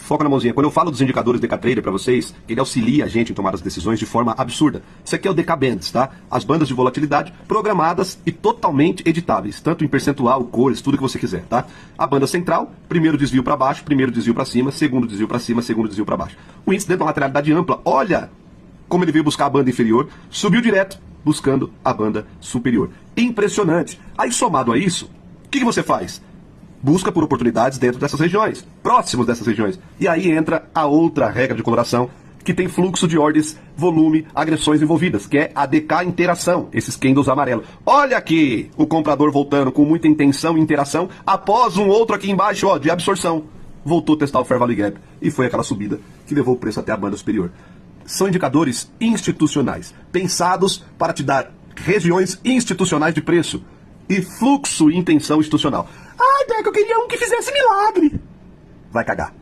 Foca na mãozinha. Quando eu falo dos indicadores DK-Trader para vocês, ele auxilia a gente em tomar as decisões de forma absurda. Isso aqui é o DK Bands, tá? As bandas de volatilidade programadas e totalmente editáveis, tanto em percentual, cores, tudo que você quiser, tá? A banda central, primeiro desvio para baixo, primeiro desvio para cima, segundo desvio para cima, segundo desvio para baixo. O índice dentro da lateralidade ampla, olha como ele veio buscar a banda inferior, subiu direto, buscando a banda superior. Impressionante. Aí, somado a isso, o que você faz? Busca por oportunidades dentro dessas regiões, próximos dessas regiões. E aí entra a outra regra de coloração, que tem fluxo de ordens, volume, agressões envolvidas, que é a DK interação, esses candles amarelos. Olha aqui o comprador voltando com muita intenção e interação, após um outro aqui embaixo, ó, de absorção. Voltou a testar o Fair Value Gap e foi aquela subida que levou o preço até a banda superior. São indicadores institucionais, pensados para te dar regiões institucionais de preço e fluxo e intenção institucional. Ai, Deco, eu queria um que fizesse milagre. Vai cagar.